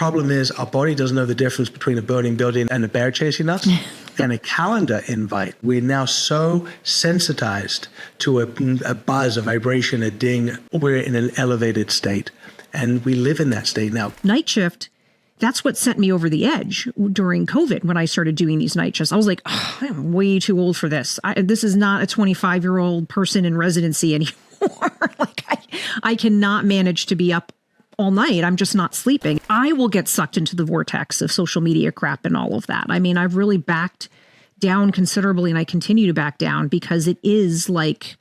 Problem is, our body doesn't know the difference between a burning building and a bear chasing us. And a calendar invite. We're now so sensitized to a buzz, a vibration, a ding. We're in an elevated state. And we live in that state now. Night shift, that's what sent me over the edge during COVID when I started doing these night shifts. I was like, oh, I'm way too old for this. This is not a 25-year-old person in residency anymore. Like I cannot manage to be up all night. I'm just not sleeping. I will get sucked into the vortex of social media crap and all of that. I mean, I've really backed down considerably and I continue to back down because it is like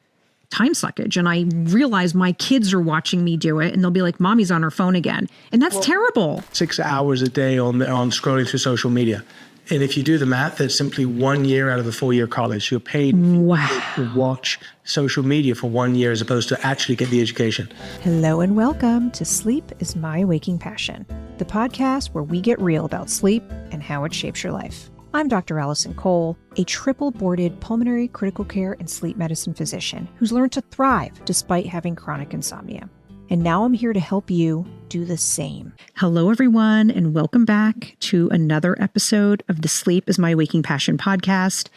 time suckage. And I realize my kids are watching me do it and they'll be like, mommy's on her phone again. And that's terrible. 6 hours a day on scrolling through social media. And if you do the math, it's simply 1 year out of a 4-year college. You're paid to watch social media for 1 year as opposed to actually get the education. Hello and welcome to Sleep is My Waking Passion, the podcast where we get real about sleep and how it shapes your life. I'm Dr. Allison Cole, a triple-boarded pulmonary critical care and sleep medicine physician who's learned to thrive despite having chronic insomnia. And now I'm here to help you do the same. Hello, everyone, and welcome back to another episode of the Sleep is My Waking Passion podcast,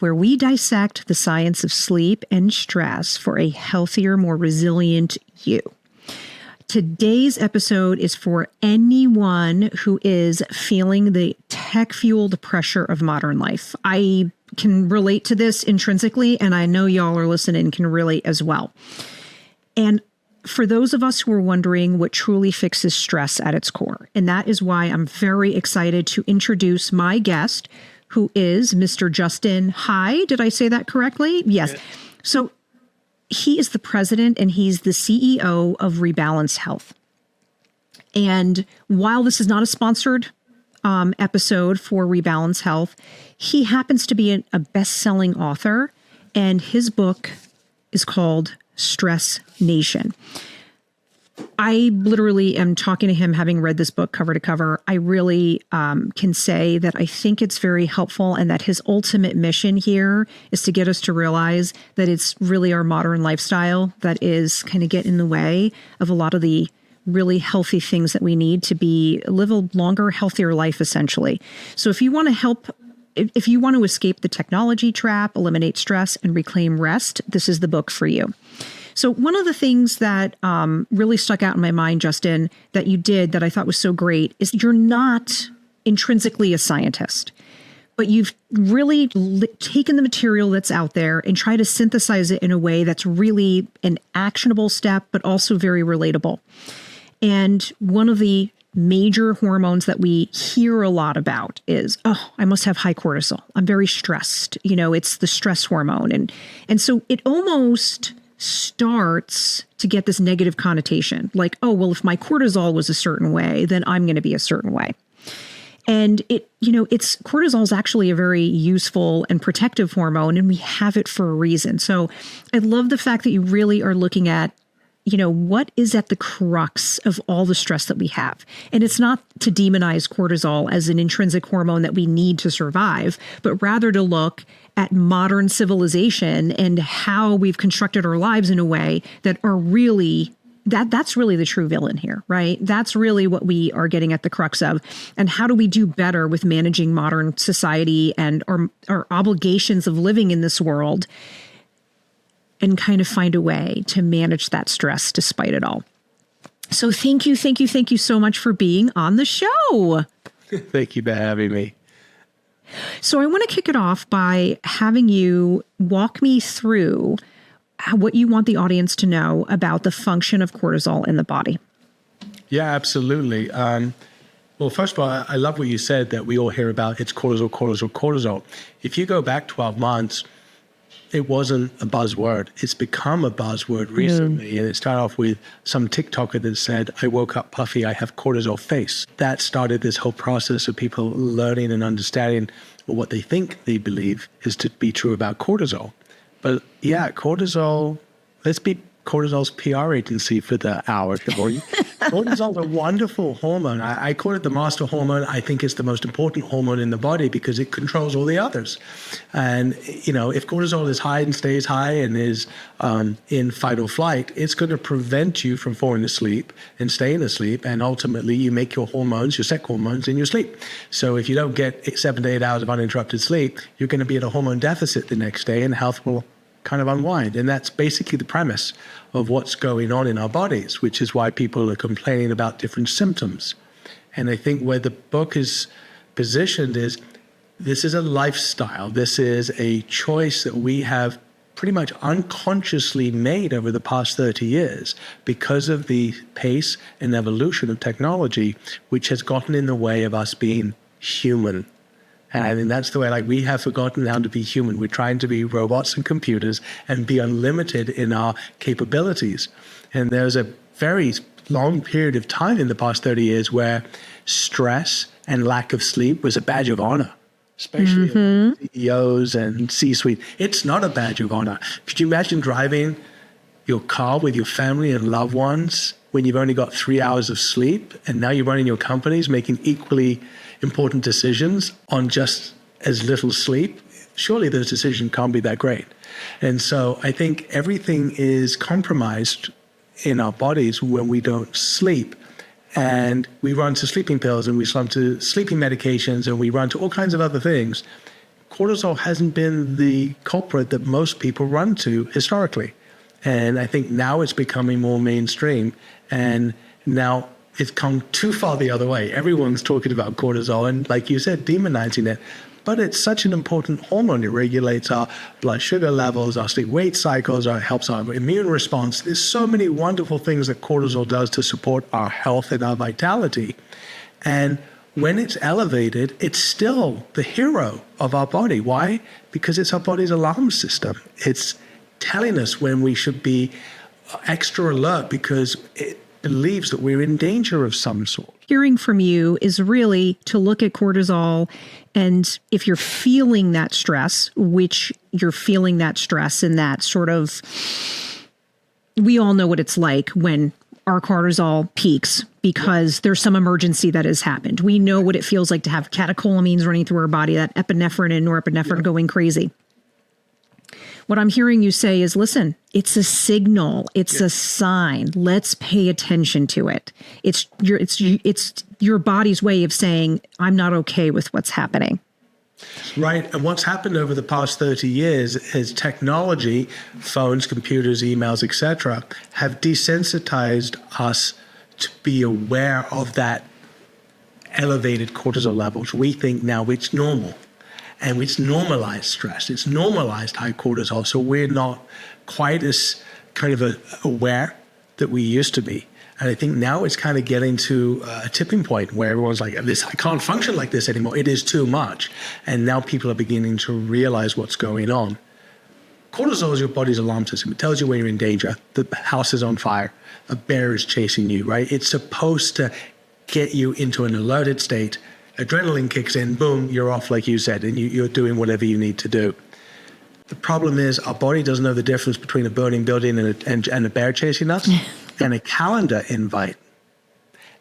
where we dissect the science of sleep and stress for a healthier, more resilient you. Today's episode is for anyone who is feeling the tech-fueled pressure of modern life. I can relate to this intrinsically, and I know y'all are listening can relate as well. And for those of us who are wondering what truly fixes stress at its core, and that is why I'm very excited to introduce my guest, who is Mr. Justin Hai. Did I say that correctly? Yes. Yeah. So he is the president and he's the CEO of Rebalance Health. And while this is not a sponsored episode for Rebalance Health, he happens to be a best-selling author, and his book is called Stress Nation. I literally am talking to him having read this book cover to cover. I really can say that I think it's very helpful and that his ultimate mission here is to get us to realize that it's really our modern lifestyle that is kind of getting in the way of a lot of the really healthy things that we need to live a longer, healthier life, essentially. So if you want to escape the technology trap, eliminate stress, and reclaim rest, this is the book for you. So one of the things that really stuck out in my mind, Justin, that you did that I thought was so great is you're not intrinsically a scientist, but you've really taken the material that's out there and try to synthesize it in a way that's really an actionable step, but also very relatable. And one of the major hormones that we hear a lot about is, oh, I must have high cortisol. I'm very stressed. You know, it's the stress hormone. And so it almost starts to get this negative connotation, like, oh, well, if my cortisol was a certain way, then I'm going to be a certain way. And cortisol is actually a very useful and protective hormone, and we have it for a reason. So I love the fact that you really are looking at, what is at the crux of all the stress that we have. And it's not to demonize cortisol as an intrinsic hormone that we need to survive, but rather to look at modern civilization and how we've constructed our lives in a way that are really, that's really the true villain here, right? That's really what we are getting at the crux of. And how do we do better with managing modern society and our obligations of living in this world and kind of find a way to manage that stress despite it all. So thank you so much for being on the show. Thank you for having me. So I want to kick it off by having you walk me through what you want the audience to know about the function of cortisol in the body. Yeah, absolutely. Well, first of all, I love what you said that we all hear about. It's cortisol. If you go back 12 months, it wasn't a buzzword. It's become a buzzword recently. And it started off with some TikToker that said, I woke up puffy, I have cortisol face. That started this whole process of people learning and understanding what they think they believe is to be true about cortisol. But yeah, cortisol, let's be cortisol's PR agency for the hour. Cortisol's a wonderful hormone. I call it the master hormone. I think it's the most important hormone in the body because it controls all the others. And, if cortisol is high and stays high and is in fight or flight, it's going to prevent you from falling asleep and staying asleep. And ultimately, you make your hormones, your sex hormones, in your sleep. So if you don't get 7 to 8 hours of uninterrupted sleep, you're going to be at a hormone deficit the next day and health will kind of unwind. And that's basically the premise of what's going on in our bodies, which is why people are complaining about different symptoms. And I think where the book is positioned is this is a lifestyle. This is a choice that we have pretty much unconsciously made over the past 30 years because of the pace and evolution of technology, which has gotten in the way of us being human. And I think that's the way, we have forgotten how to be human. We're trying to be robots and computers and be unlimited in our capabilities. And there's a very long period of time in the past 30 years where stress and lack of sleep was a badge of honor, especially CEOs and C-suite. It's not a badge of honor. Could you imagine driving your car with your family and loved ones when you've only got 3 hours of sleep and now you're running your companies making equally important decisions on just as little sleep? Surely those decisions can't be that great. And so I think everything is compromised in our bodies when we don't sleep. And we run to sleeping pills and we run to sleeping medications and we run to all kinds of other things. Cortisol hasn't been the culprit that most people run to historically. And I think now it's becoming more mainstream. And now it's come too far the other way. Everyone's talking about cortisol and, like you said, demonizing it. But it's such an important hormone. It regulates our blood sugar levels, our sleep-wake cycles, it helps our immune response. There's so many wonderful things that cortisol does to support our health and our vitality. And when it's elevated, it's still the hero of our body. Why? Because it's our body's alarm system. It's telling us when we should be extra alert because it believes that we're in danger of some sort. Hearing from you is really to look at cortisol, and if you're feeling that stress, which you're feeling that stress in that sort of, we all know what it's like when our cortisol peaks because there's some emergency that has happened. We know what it feels like to have catecholamines running through our body, that epinephrine and norepinephrine going crazy. What I'm hearing you say is, listen, it's a signal. It's a sign. Let's pay attention to it. It's your body's way of saying, I'm not okay with what's happening. Right. And what's happened over the past 30 years is technology, phones, computers, emails, etc., have desensitized us to be aware of that elevated cortisol levels. We think now it's normal. And it's normalized stress. It's normalized high cortisol. So we're not quite as kind of aware that we used to be. And I think now it's kind of getting to a tipping point where everyone's like, "This, I can't function like this anymore. It is too much." And now people are beginning to realize what's going on. Cortisol is your body's alarm system. It tells you when you're in danger. The house is on fire. A bear is chasing you, right? It's supposed to get you into an alerted state. Adrenaline kicks in, boom, you're off, like you said, and you're doing whatever you need to do. The problem is our body doesn't know the difference between a burning building and a bear chasing us and a calendar invite.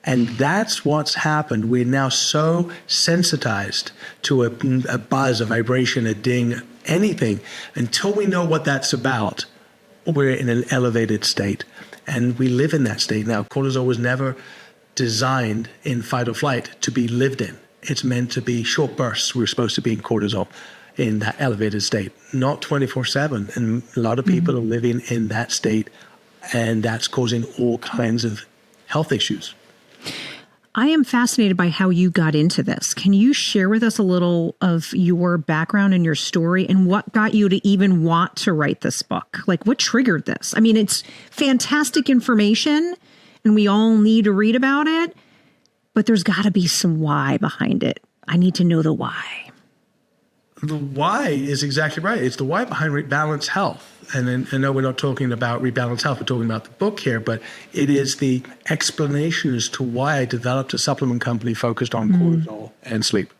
And that's what's happened. We're now so sensitized to a buzz, a vibration, a ding, anything. Until we know what that's about, we're in an elevated state. And we live in that state now. Cortisol was never designed in fight or flight to be lived in. It's meant to be short bursts. We're supposed to be in cortisol in that elevated state, not 24/7. And a lot of people are living in that state, and that's causing all kinds of health issues. I am fascinated by how you got into this. Can you share with us a little of your background and your story and what got you to even want to write this book? Like, what triggered this? I mean, it's fantastic information and we all need to read about it, but there's got to be some why behind it. I need to know the why. The why is exactly right. It's the why behind Rebalance Health. And then, I know we're not talking about Rebalance Health, we're talking about the book here, but it is the explanation as to why I developed a supplement company focused on cortisol and sleep.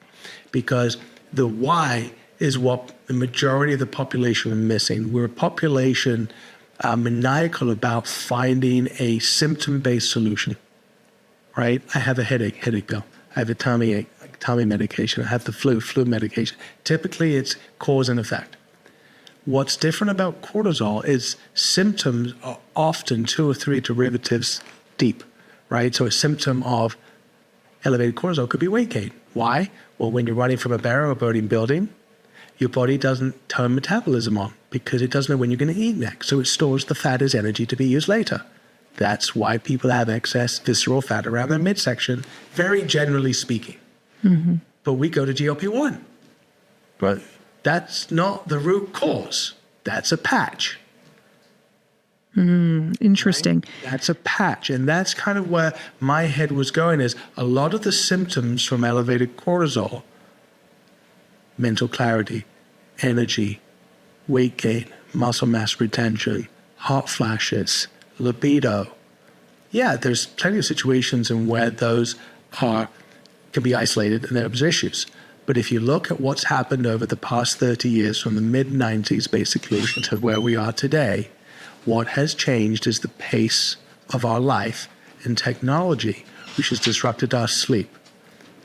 Because the why is what the majority of the population are missing. We're a population maniacal about finding a symptom-based solution, right? I have a headache pill. I have a tummy ache, tummy medication. I have the flu medication. Typically, it's cause and effect. What's different about cortisol is symptoms are often 2 or 3 derivatives deep, right? So a symptom of elevated cortisol could be weight gain. Why? Well, when you're running from a barrier or burning building, your body doesn't turn metabolism on because it doesn't know when you're going to eat next. So it stores the fat as energy to be used later. That's why people have excess visceral fat around their midsection, very generally speaking. Mm-hmm. But we go to GLP-1. But that's not the root cause. That's a patch. Interesting. Right? That's a patch. And that's kind of where my head was going, is a lot of the symptoms from elevated cortisol, mental clarity, energy, weight gain, muscle mass retention, hot flashes, libido. Yeah, there's plenty of situations in where those can be isolated and there's issues. But if you look at what's happened over the past 30 years, from the mid-90s basically to where we are today, what has changed is the pace of our life and technology, which has disrupted our sleep.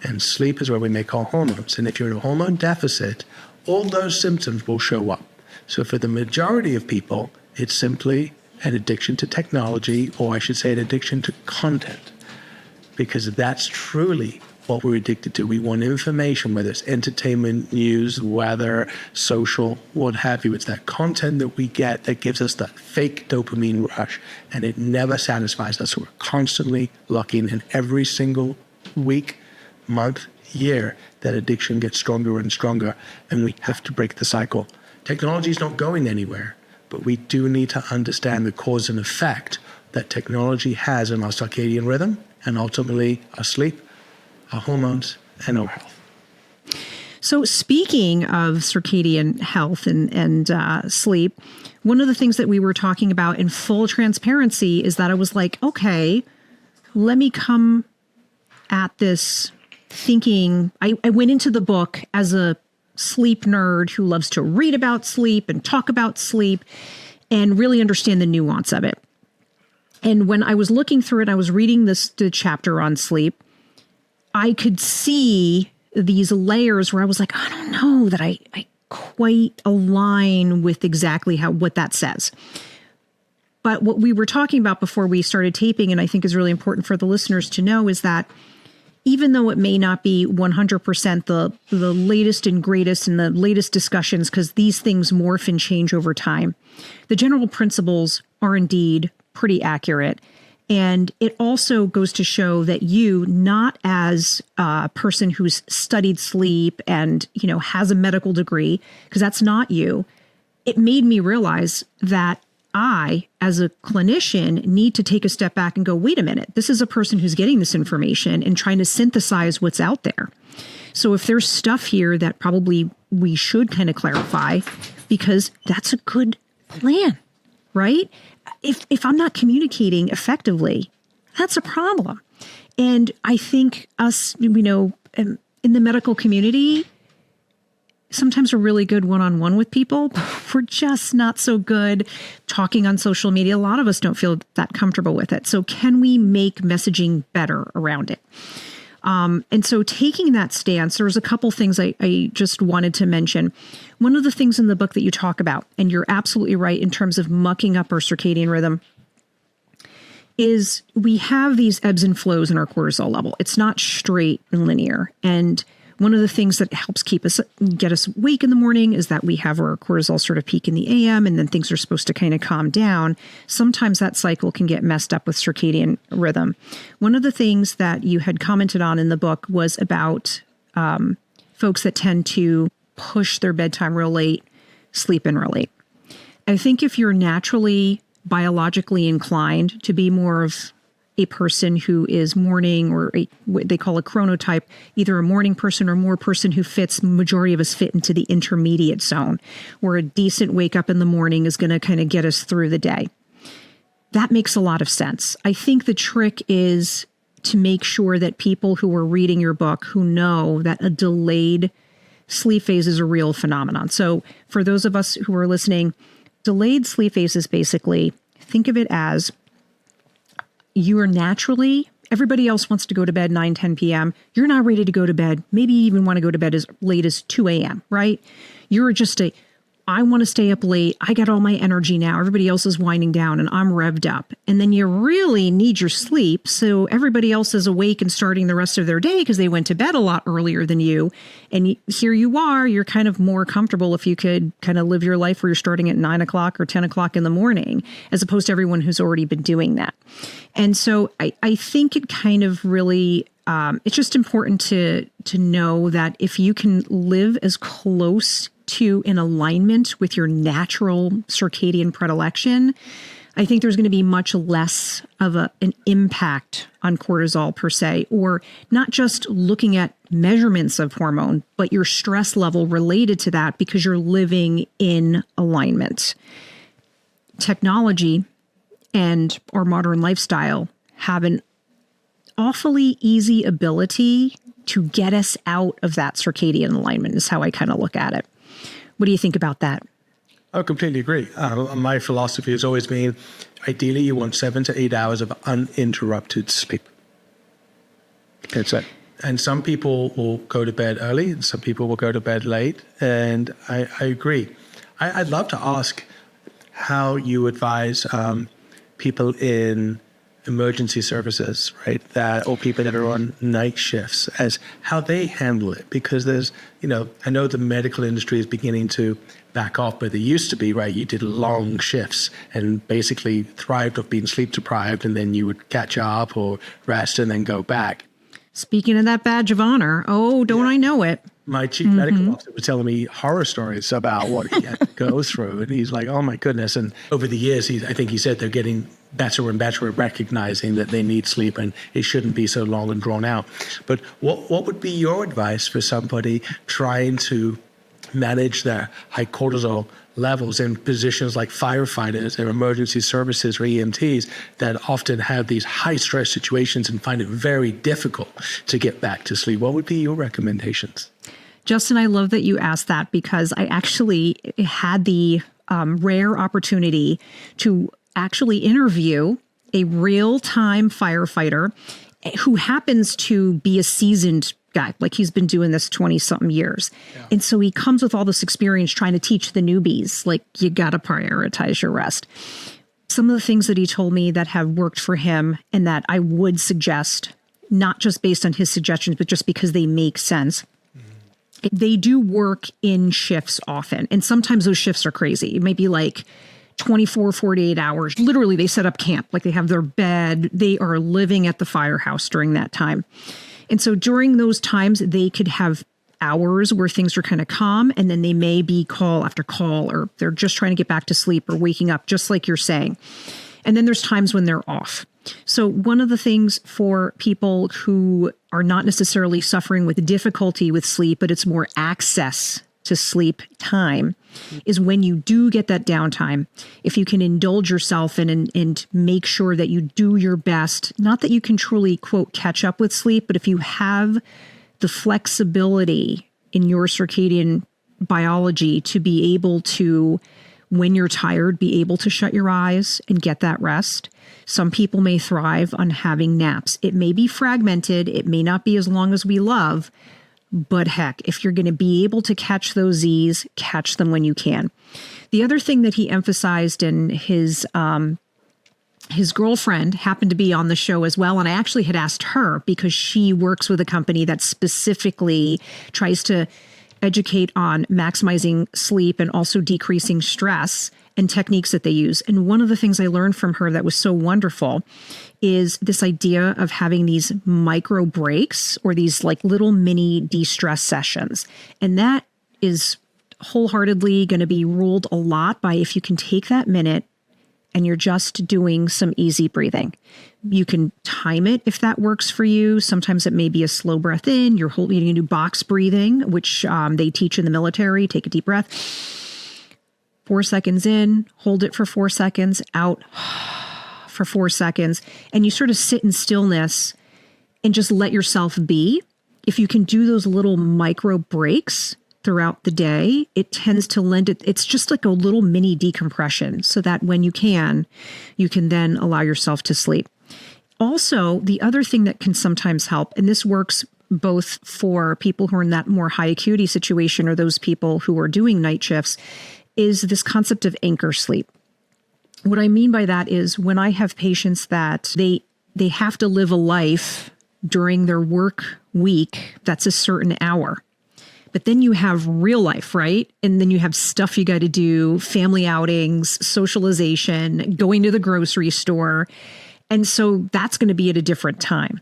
And sleep is where we make our hormones. And if you're in a hormone deficit, all those symptoms will show up. So for the majority of people, it's simply an addiction to technology, or I should say an addiction to content, because that's truly what we're addicted to. We want information, whether it's entertainment, news, weather, social, what have you. It's that content that we get that gives us that fake dopamine rush, and it never satisfies us. So we're constantly looking, and every single week, month, year, that addiction gets stronger and stronger, and we have to break the cycle. Technology is not going anywhere, but we do need to understand the cause and effect that technology has on our circadian rhythm, and ultimately our sleep, our hormones, and our health. So speaking of circadian health and sleep, one of the things that we were talking about in full transparency is that I was like, okay, let me come at this thinking. I went into the book as a sleep nerd who loves to read about sleep and talk about sleep and really understand the nuance of it. And when I was looking through it, I was reading the chapter on sleep. I could see these layers where I was like, I don't know that I quite align with exactly what that says. But what we were talking about before we started taping, and I think is really important for the listeners to know, is that even though it may not be 100% the latest and greatest and the latest discussions, because these things morph and change over time, the general principles are indeed pretty accurate. And it also goes to show that you, not as a person who's studied sleep and, has a medical degree, because that's not you, it made me realize that I, as a clinician, need to take a step back and go, wait a minute, this is a person who's getting this information and trying to synthesize what's out there. So if there's stuff here that probably we should kind of clarify, because that's a good plan, right? If I'm not communicating effectively, that's a problem. And I think us, in the medical community, sometimes we're really good one-on-one with people, but we're just not so good talking on social media. A lot of us don't feel that comfortable with it. So can we make messaging better around it? And so taking that stance, there was a couple things I just wanted to mention. One of the things in the book that you talk about, and you're absolutely right in terms of mucking up our circadian rhythm, is we have these ebbs and flows in our cortisol level. It's not straight and linear. And one of the things that helps get us awake in the morning is that we have our cortisol sort of peak in the AM, and then things are supposed to kind of calm down. Sometimes that cycle can get messed up with circadian rhythm. One of the things that you had commented on in the book was about folks that tend to push their bedtime real late, sleep in real late. I think if you're naturally biologically inclined to be more of a person who is morning, or what they call a chronotype, either a morning person or more person who majority of us fit into the intermediate zone, where a decent wake up in the morning is going to kind of get us through the day. That makes a lot of sense. I think the trick is to make sure that people who are reading your book, who know that a delayed sleep phase is a real phenomenon. So for those of us who are listening, Delayed sleep phases, basically, think of it as you are naturally, everybody else wants to go to bed 9, 10 p.m. You're not ready to go to bed. Maybe you even want to go to bed as late as 2 a.m., right? You're just I want to stay up late. I got all my energy now. Everybody else is winding down and I'm revved up. And then you really need your sleep. So everybody else is awake and starting the rest of their day because they went to bed a lot earlier than you. And here you are, you're kind of more comfortable if you could kind of live your life where you're starting at 9 o'clock or 10 o'clock in the morning, as opposed to everyone who's already been doing that. And so I think it kind of really, it's just important to know that if you can live as close to in alignment with your natural circadian predilection, I think there's going to be much less of an impact on cortisol per se, or not just looking at measurements of hormone, but your stress level related to that because you're living in alignment. Technology and our modern lifestyle have an awfully easy ability to get us out of that circadian alignment, is how I kind of look at it. What do you think about that? I completely agree. My philosophy has always been, ideally, you want 7 to 8 hours of uninterrupted sleep. That's it. And some people will go to bed early, and some people will go to bed late. And I agree. I'd love to ask how you advise people in emergency services, right? Or people that are on night shifts, as how they handle it. Because there's, I know the medical industry is beginning to back off, but they used to be, right? You did long shifts and basically thrived off being sleep deprived, and then you would catch up or rest and then go back. Speaking of that badge of honor, I know it. My chief medical officer was telling me horror stories about what he had to go through. And he's like, oh my goodness. And over the years, I think he said they're getting better and better at recognizing that they need sleep and it shouldn't be so long and drawn out. But what would be your advice for somebody trying to manage their high cortisol levels in positions like firefighters or emergency services or EMTs that often have these high stress situations and find it very difficult to get back to sleep? What would be your recommendations? Justin, I love that you asked that because I actually had the rare opportunity to actually interview a real-time firefighter who happens to be a seasoned guy. Like, he's been doing this 20-something years. Yeah. And so he comes with all this experience trying to teach the newbies, like, you got to prioritize your rest. Some of the things that he told me that have worked for him and that I would suggest, not just based on his suggestions, but just because they make sense. They do work in shifts often. And sometimes those shifts are crazy. It might be like 24, 48 hours. Literally, they set up camp, like they have their bed. They are living at the firehouse during that time. And so during those times, they could have hours where things are kind of calm, and then they may be call after call, or they're just trying to get back to sleep or waking up, just like you're saying. And then there's times when they're off. So one of the things for people who are not necessarily suffering with difficulty with sleep, but it's more access to sleep time, is when you do get that downtime, if you can indulge yourself and make sure that you do your best, not that you can truly, quote, catch up with sleep, but if you have the flexibility in your circadian biology to be able to, when you're tired, be able to shut your eyes and get that rest. Some people may thrive on having naps. It may be fragmented. It may not be as long as we love. But heck, if you're going to be able to catch those Z's, catch them when you can. The other thing that he emphasized, in his girlfriend happened to be on the show as well. And I actually had asked her because she works with a company that specifically tries to educate on maximizing sleep and also decreasing stress and techniques that they use. And one of the things I learned from her that was so wonderful is this idea of having these micro breaks, or these like little mini de-stress sessions. And that is wholeheartedly going to be ruled a lot by if you can take that minute and you're just doing some easy breathing. You can time it if that works for you. Sometimes it may be a slow breath in. You can do box breathing, which they teach in the military. Take a deep breath. 4 seconds in, hold it for 4 seconds, out for 4 seconds. And you sort of sit in stillness and just let yourself be. If you can do those little micro breaks, throughout the day, it tends to lend it. It's just like a little mini decompression so that when you can then allow yourself to sleep. Also, the other thing that can sometimes help, and this works both for people who are in that more high acuity situation or those people who are doing night shifts, is this concept of anchor sleep. What I mean by that is when I have patients that they have to live a life during their work week that's a certain hour. But then you have real life, right? And then you have stuff you got to do, family outings, socialization, going to the grocery store. And so that's going to be at a different time.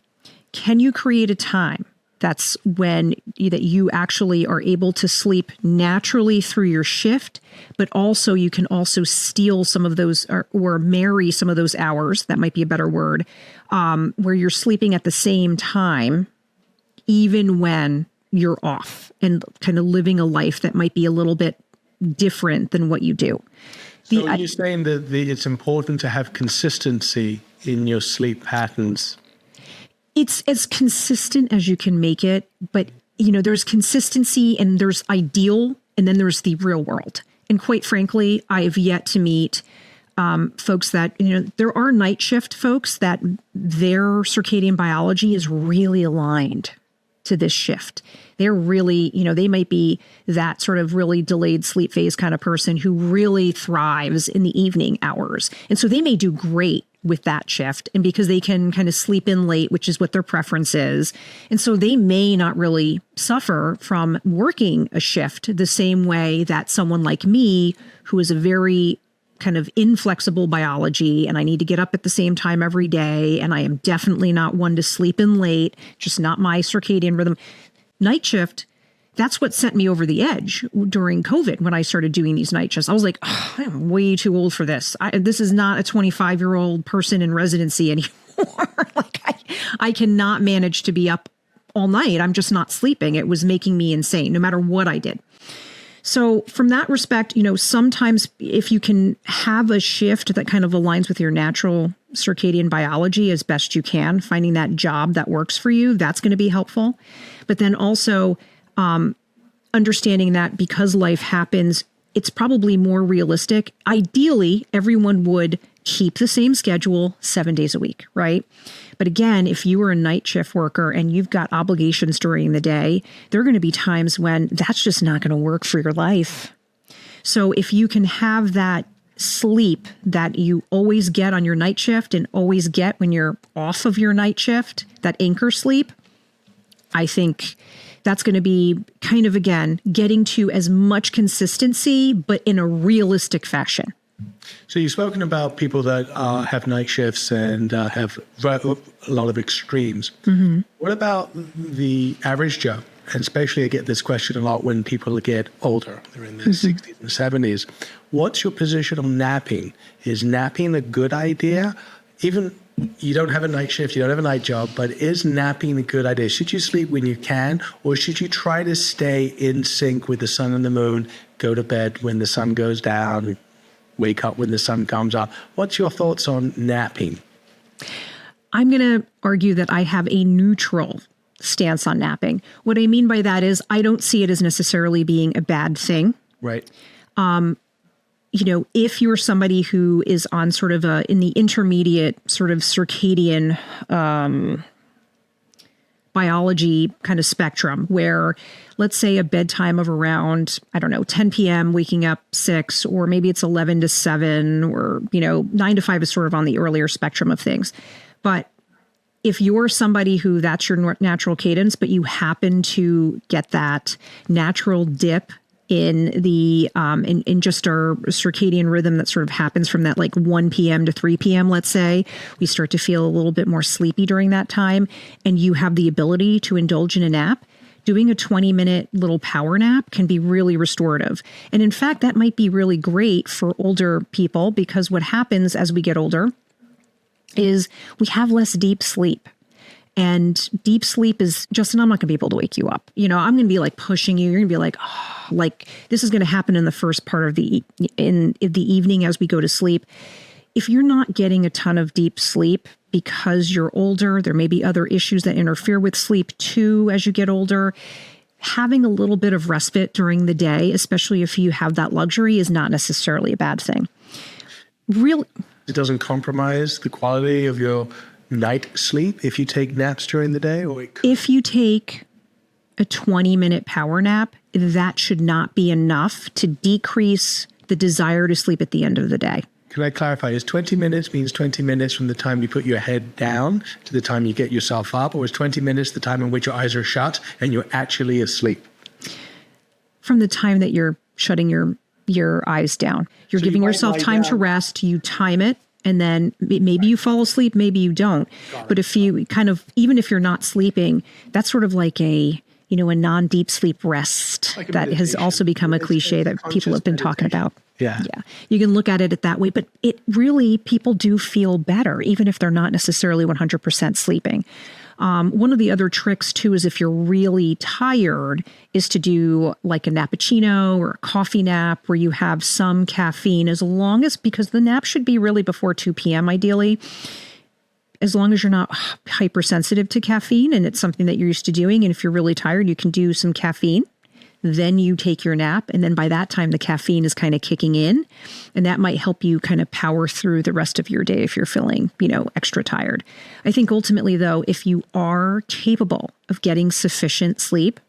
Can you create a time that's when that you actually are able to sleep naturally through your shift, but also you can also steal some of those or marry some of those hours, that might be a better word, where you're sleeping at the same time, even when you're off and kind of living a life that might be a little bit different than what you do. So you're saying that it's important to have consistency in your sleep patterns. It's as consistent as you can make it, but there's consistency and there's ideal, and then there's the real world. And quite frankly, I have yet to meet folks that, there are night shift folks that their circadian biology is really aligned to this shift. They're really, they might be that sort of really delayed sleep phase kind of person who really thrives in the evening hours. And so they may do great with that shift, and because they can kind of sleep in late, which is what their preference is. And so they may not really suffer from working a shift the same way that someone like me, who is a very kind of inflexible biology, and I need to get up at the same time every day, and I am definitely not one to sleep in late, just not my circadian rhythm. Night shift, that's what sent me over the edge during COVID when I started doing these night shifts. I was like, I'm way too old for this. This is not a 25-year-old person in residency anymore. I cannot manage to be up all night. I'm just not sleeping. It was making me insane, no matter what I did. So from that respect, sometimes if you can have a shift that kind of aligns with your natural circadian biology as best you can, finding that job that works for you, that's going to be helpful. But then also understanding that because life happens, it's probably more realistic. Ideally, everyone would keep the same schedule 7 days a week, right? But again, if you are a night shift worker and you've got obligations during the day, there are going to be times when that's just not going to work for your life. So if you can have that sleep that you always get on your night shift and always get when you're off of your night shift, that anchor sleep, I think that's going to be kind of, again, getting to as much consistency, but in a realistic fashion. So you've spoken about people that have night shifts and have a lot of extremes. Mm-hmm. What about the average Joe? And especially I get this question a lot when people get older. They're in their 60s and 70s. What's your position on napping? Is napping a good idea? Even you don't have a night shift, you don't have a night job, but is napping a good idea? Should you sleep when you can, or should you try to stay in sync with the sun and the moon, go to bed when the sun goes down, wake up when the sun comes up? What's your thoughts on napping? I'm going to argue that I have a neutral stance on napping. What I mean by that is I don't see it as necessarily being a bad thing. Right. If you're somebody who is on sort of in the intermediate sort of circadian biology kind of spectrum, where let's say a bedtime of around, 10 p.m., waking up 6, or maybe it's 11 to 7, or, 9 to 5 is sort of on the earlier spectrum of things. But if you're somebody who that's your natural cadence, but you happen to get that natural dip in the in just our circadian rhythm that sort of happens from that like 1 p.m. to 3 p.m., let's say, we start to feel a little bit more sleepy during that time, and you have the ability to indulge in a nap, doing a 20-minute little power nap can be really restorative. And in fact, that might be really great for older people, because what happens as we get older is we have less deep sleep. And deep sleep is just, and I'm not going to be able to wake you up. I'm going to be like pushing you. You're going to be like, this is going to happen in the first part of the evening as we go to sleep. If you're not getting a ton of deep sleep because you're older, there may be other issues that interfere with sleep too as you get older. having a little bit of respite during the day, especially if you have that luxury, is not necessarily a bad thing. Really, it doesn't compromise the quality of your night sleep if you take naps during the day? Or if you take a 20-minute power nap, that should not be enough to decrease the desire to sleep at the end of the day. Can I clarify? Is 20 minutes means 20 minutes from the time you put your head down to the time you get yourself up? Or is 20 minutes the time in which your eyes are shut and you're actually asleep? From the time that you're shutting your eyes down. You're giving yourself time to rest. You time it. And then maybe you fall asleep, maybe you don't. But if you even if you're not sleeping, that's sort of like a non-deep sleep rest that has also become a cliche that people have been talking about. Yeah. You can look at it that way, but people do feel better, even if they're not necessarily 100% sleeping. One of the other tricks too is if you're really tired is to do like a nappuccino or a coffee nap where you have some caffeine, because the nap should be really before 2 p.m. ideally, as long as you're not hypersensitive to caffeine and it's something that you're used to doing. And if you're really tired, you can do some caffeine. Then you take your nap. And then by that time, the caffeine is kind of kicking in. And that might help you kind of power through the rest of your day if you're feeling, extra tired. I think ultimately, though, if you are capable of getting sufficient sleep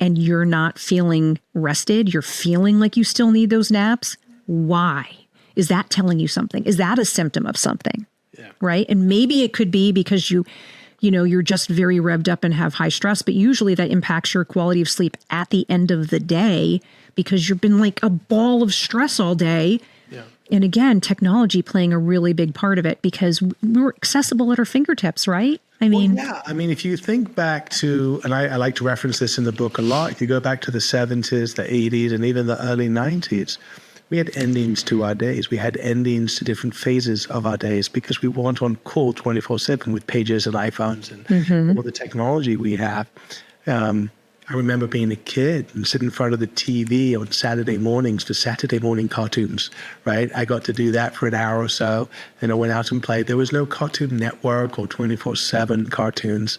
and you're not feeling rested, you're feeling like you still need those naps, why? Is that telling you something? Is that a symptom of something? Yeah. Right? And maybe it could be because you're just very revved up and have high stress, but usually that impacts your quality of sleep at the end of the day because you've been like a ball of stress all day. Yeah. And again, technology playing a really big part of it because we're accessible at our fingertips, right? If you think back to, and I like to reference this in the book a lot, if you go back to the 70s, the 80s, and even the early 90s, we had endings to our days. We had endings to different phases of our days because we weren't on call 24/7 with pages and iPhones and all the technology we have. I remember being a kid and sitting in front of the TV on Saturday mornings for Saturday morning cartoons, right? I got to do that for an hour or so. Then I went out and played. There was no Cartoon Network or 24/7 cartoons.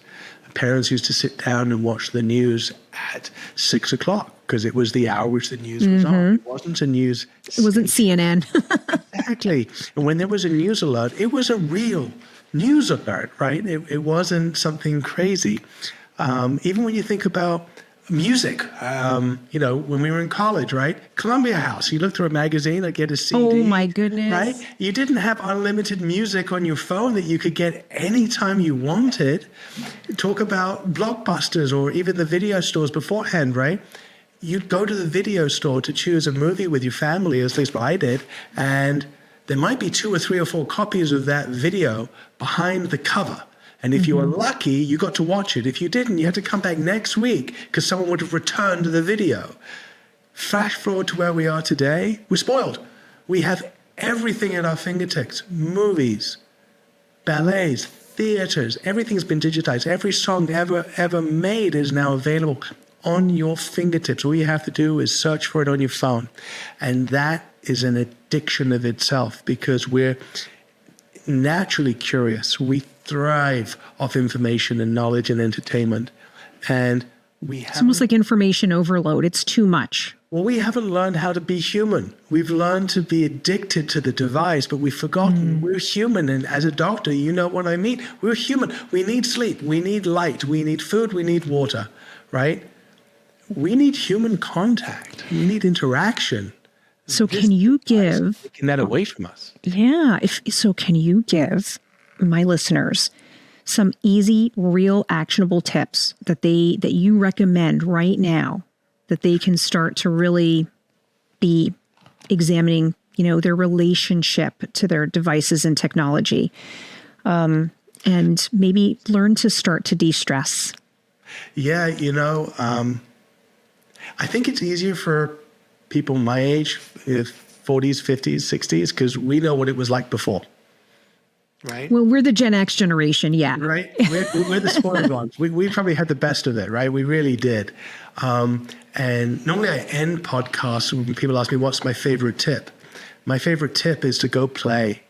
Parents used to sit down and watch the news at 6 o'clock because it was the hour which the news was on. It wasn't a news. It wasn't CNN. Exactly. And when there was a news alert, it was a real news alert, right? It wasn't something crazy. Even when you think about music, when we were in college, right? Columbia House, you look through a magazine, like get a CD. Oh my goodness. Right? You didn't have unlimited music on your phone that you could get anytime you wanted. Talk about Blockbusters or even the video stores beforehand, right? You'd go to the video store to choose a movie with your family, at least what I did, and there might be 2 or 3 or 4 copies of that video behind the cover. And if you were lucky, you got to watch it. If you didn't, you had to come back next week because someone would have returned the video. Flash forward to where we are today, we're spoiled. We have everything at our fingertips. Movies, ballets, theaters, everything's been digitized. Every song ever made is now available on your fingertips. All you have to do is search for it on your phone. And that is an addiction of itself because we're naturally curious. We thrive off information and knowledge and entertainment. And it's almost like information overload. It's too much. Well, we haven't learned how to be human. We've learned to be addicted to the device, but we've forgotten we're human. And as a doctor, you know what I mean. We're human. We need sleep. We need light. We need food. We need water, right? We need human contact. We need interaction. So can you give... taking that away from us. Yeah. Can you give my listeners some easy, real, actionable tips that you recommend right now that they can start to really be examining, their relationship to their devices and technology, and maybe learn to start to de-stress? Yeah, I think it's easier for people my age, 40s, 50s, 60s, because we know what it was like before. Right. Well, we're the Gen X generation, yeah. Right. We're the spoiled ones. We probably had the best of it, right? We really did. And normally I end podcasts when people ask me, what's my favorite tip? My favorite tip is to go play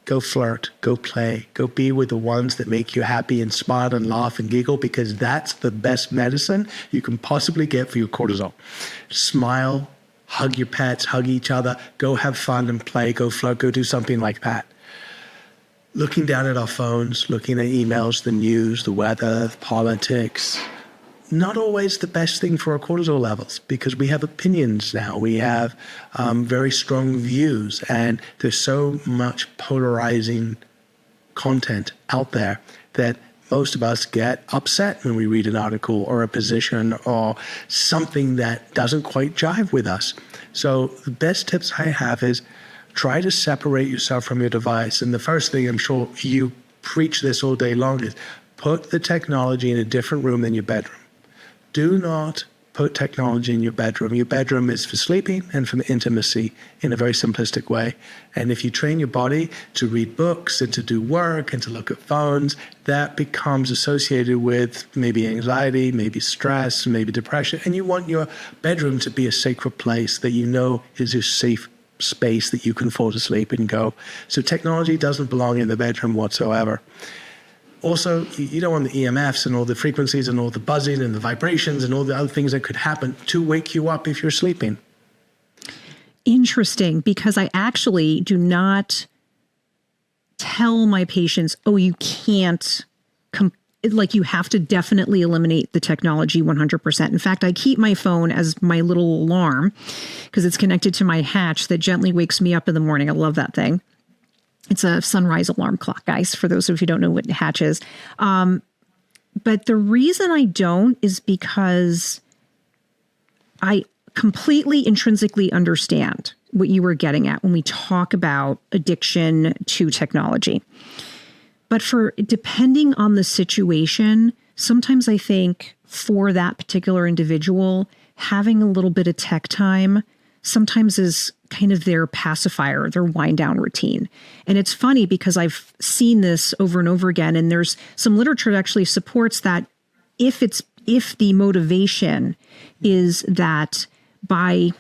go flirt, go play, go be with the ones that make you happy and smile and laugh and giggle, because that's the best medicine you can possibly get for your cortisol. Smile, hug your pets, hug each other, go have fun and play, go flirt, go do something like that. Looking down at our phones, looking at emails, the news, the weather, politics, not always the best thing for our cortisol levels, because we have opinions now. We have very strong views, and there's so much polarizing content out there that most of us get upset when we read an article or a position or something that doesn't quite jive with us. So the best tips I have is try to separate yourself from your device. And the first thing, I'm sure you preach this all day long, is put the technology in a different room than your bedroom. Do not put technology in your bedroom. Your bedroom is for sleeping and for intimacy in a very simplistic way. And if you train your body to read books and to do work and to look at phones, that becomes associated with maybe anxiety, maybe stress, maybe depression. And you want your bedroom to be a sacred place that you know is your safe space that you can fall asleep and go. So technology doesn't belong in the bedroom whatsoever. Also, you don't want the EMFs and all the frequencies and all the buzzing and the vibrations and all the other things that could happen to wake you up if you're sleeping. Interesting, because I actually do not tell my patients, oh, you can't, you have to definitely eliminate the technology 100%. In fact, I keep my phone as my little alarm because it's connected to my Hatch that gently wakes me up in the morning. I love that thing. It's a sunrise alarm clock, guys, for those of you who don't know what Hatch is. But the reason I don't is because I completely intrinsically understand what you were getting at when we talk about addiction to technology. But depending on the situation, sometimes I think for that particular individual, having a little bit of tech time sometimes is kind of their pacifier, their wind down routine. And it's funny because I've seen this over and over again. And there's some literature that actually supports that if the motivation is that by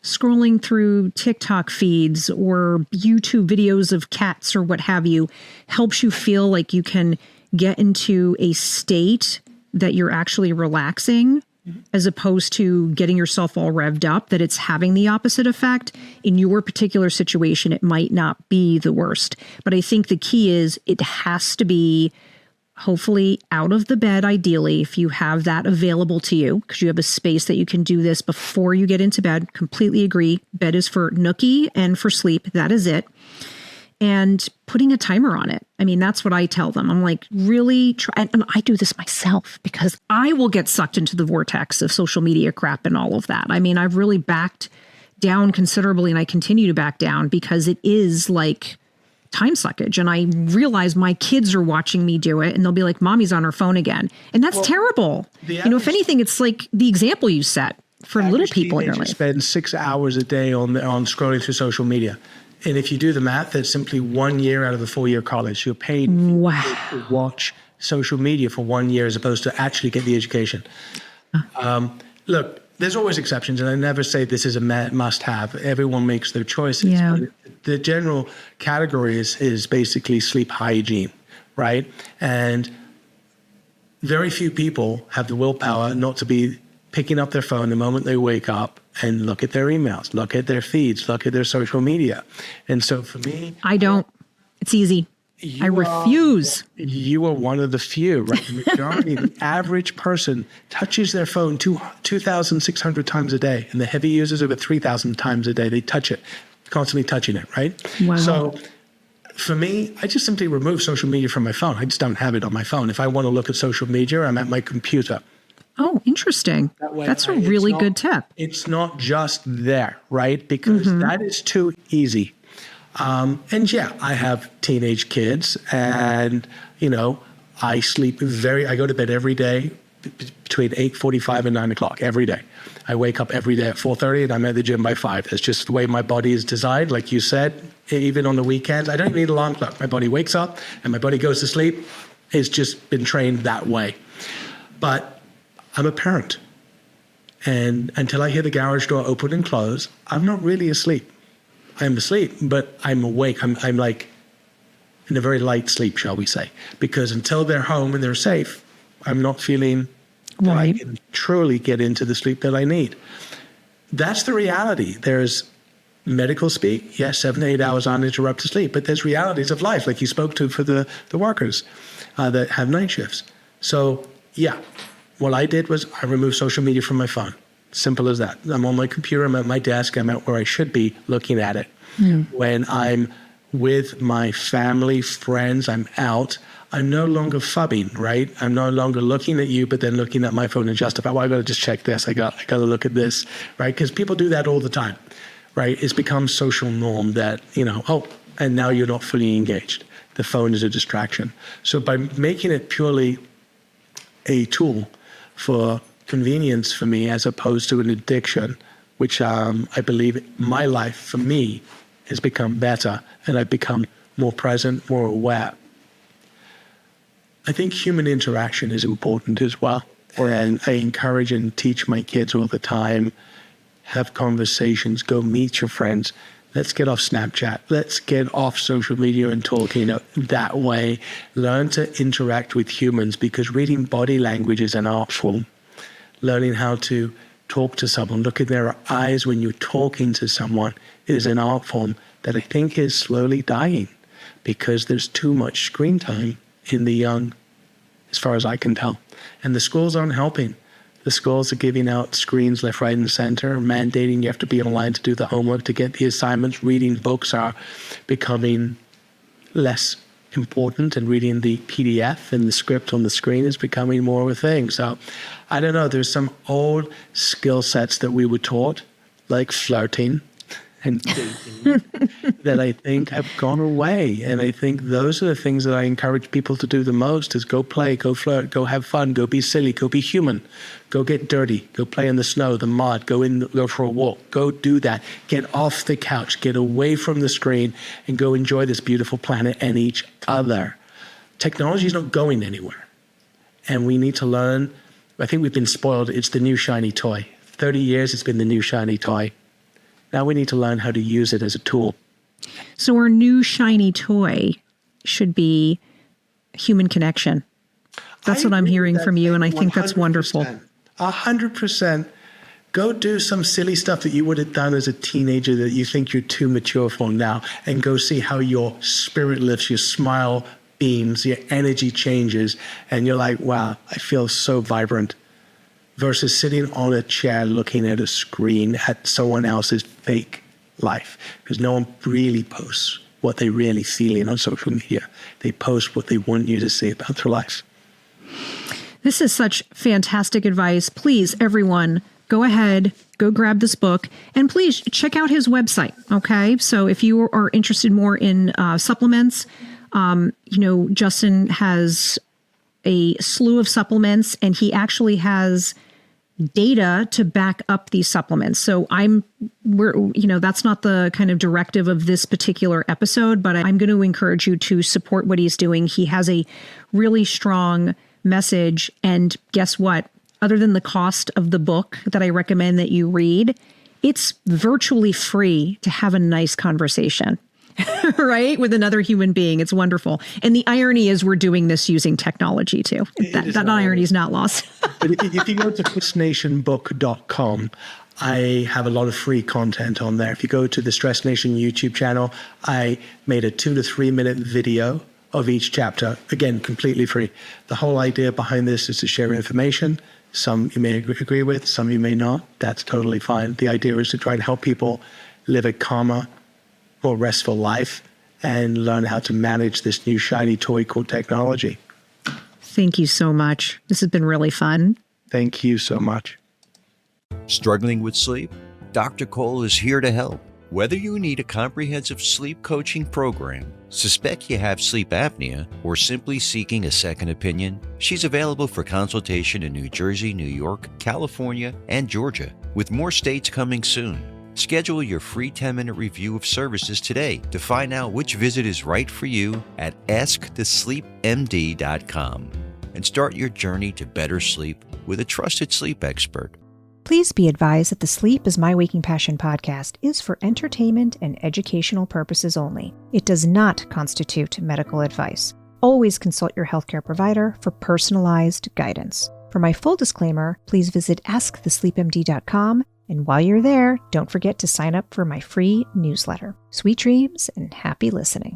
scrolling through TikTok feeds or YouTube videos of cats or what have you, helps you feel like you can get into a state that you're actually relaxing, as opposed to getting yourself all revved up, that it's having the opposite effect. In your particular situation, it might not be the worst. But I think the key is it has to be hopefully out of the bed, ideally, if you have that available to you, because you have a space that you can do this before you get into bed. Completely agree. Bed is for nookie and for sleep. That is it. And putting a timer on it. I mean, that's what I tell them. I'm like, really try. And I do this myself because I will get sucked into the vortex of social media crap and all of that. I mean, I've really backed down considerably, and I continue to back down because it is like time suckage. And I realize my kids are watching me do it, and they'll be like, Mommy's on her phone again. And that's terrible. If anything, it's like the example you set for little people in your life. Spend 6 hours a day on scrolling through social media. And if you do the math, that's simply 1 year out of the 4-year college. You're paid to watch social media for 1 year as opposed to actually get the education. Look, there's always exceptions, and I never say this is a must-have. Everyone makes their choices. Yeah. But the general category is basically sleep hygiene, right? And very few people have the willpower not to be picking up their phone the moment they wake up and look at their emails, look at their feeds, look at their social media. And so for me, I don't. It's easy. I refuse. You are one of the few, right? The majority, the average person touches their phone 2,600 times a day, and the heavy users over 3,000 times a day. They touch it, constantly touching it, right? Wow. So for me, I just simply remove social media from my phone. I just don't have it on my phone. If I want to look at social media, I'm at my computer. Oh, interesting. That's a really good tip. It's not just there, right? Because that is too easy. And yeah, I have teenage kids, and, I go to bed every day between 8:45 and 9 o'clock every day. I wake up every day at 4:30 and I'm at the gym by 5. That's just the way my body is designed. Like you said, even on the weekends, I don't even need an alarm clock. My body wakes up and my body goes to sleep. It's just been trained that way. But I'm a parent, and until I hear the garage door open and close, I'm not really asleep. I'm asleep, but I'm awake. I'm like in a very light sleep, shall we say, because until they're home and they're safe, I'm not feeling that I can truly get into the sleep that I need. That's the reality. There's medical speak, yes, 7 to 8 hours uninterrupted sleep, but there's realities of life, like you spoke to for the workers that have night shifts. So yeah, what I did was I removed social media from my phone. Simple as that. I'm on my computer, I'm at my desk, I'm at where I should be looking at it. When I'm with my family, friends, I'm out, I'm no longer fubbing, right? I'm no longer looking at you, but then looking at my phone and justify, well, I got to just check this. I got to look at this, right? Because people do that all the time, right? It's become social norm that, and now you're not fully engaged. The phone is a distraction. So by making it purely a tool for convenience for me as opposed to an addiction, which I believe my life for me has become better and I've become more present, more aware. I think human interaction is important as well. And I encourage and teach my kids all the time, have conversations, go meet your friends. Let's get off Snapchat. Let's get off social media and talk, that way. Learn to interact with humans because reading body language is an art form. Learning how to talk to someone, look at their eyes when you're talking to someone is an art form that I think is slowly dying because there's too much screen time in the young, as far as I can tell. And the schools aren't helping. The schools are giving out screens left, right, and center, mandating you have to be online to do the homework, to get the assignments. Reading books are becoming less important, and reading the PDF and the script on the screen is becoming more of a thing. So I don't know, there's some old skill sets that we were taught, like flirting and dating, that I think have gone away. And I think those are the things that I encourage people to do the most is go play, go flirt, go have fun, go be silly, go be human, go get dirty, go play in the snow, the mud, go for a walk, go do that. Get off the couch, get away from the screen and go enjoy this beautiful planet and each other. Technology is not going anywhere. And we need to learn. I think we've been spoiled. It's the new shiny toy. 30 years, it's been the new shiny toy. Now we need to learn how to use it as a tool. So our new shiny toy should be human connection. That's what I'm hearing from you, and I think that's wonderful. 100%. Go do some silly stuff that you would have done as a teenager that you think you're too mature for now, and go see how your spirit lifts, your smile beams, your energy changes, and you're like, wow, I feel so vibrant. Versus sitting on a chair looking at a screen at someone else's fake life. Because no one really posts what they really feeling on social media. They post what they want you to see about their life. This is such fantastic advice. Please, everyone, go ahead, go grab this book, and please check out his website, okay? So if you are interested more in supplements, Justin has a slew of supplements, and he actually has data to back up these supplements. So that's not the kind of directive of this particular episode, but I'm going to encourage you to support what he's doing. He has a really strong message. And guess what? Other than the cost of the book that I recommend that you read, it's virtually free to have a nice conversation. Right? With another human being. It's wonderful. And the irony is we're doing this using technology too. That irony is not lost. But if you go to stressnationbook.com, I have a lot of free content on there. If you go to the Stress Nation YouTube channel, I made a 2 to 3 minute video of each chapter. Again, completely free. The whole idea behind this is to share information. Some you may agree with, some you may not. That's totally fine. The idea is to try and help people live a calmer, more restful life and learn how to manage this new shiny toy called technology. Thank you so much. This has been really fun. Thank you so much. Struggling with sleep? Dr. Cole is here to help. Whether you need a comprehensive sleep coaching program, suspect you have sleep apnea, or simply seeking a second opinion, she's available for consultation in New Jersey, New York, California, and Georgia, with more states coming soon. Schedule your free 10-minute review of services today to find out which visit is right for you at AskTheSleepMD.com and start your journey to better sleep with a trusted sleep expert. Please be advised that the Sleep is My Waking Passion podcast is for entertainment and educational purposes only. It does not constitute medical advice. Always consult your healthcare provider for personalized guidance. For my full disclaimer, please visit AskTheSleepMD.com, and while you're there, don't forget to sign up for my free newsletter. Sweet dreams and happy listening.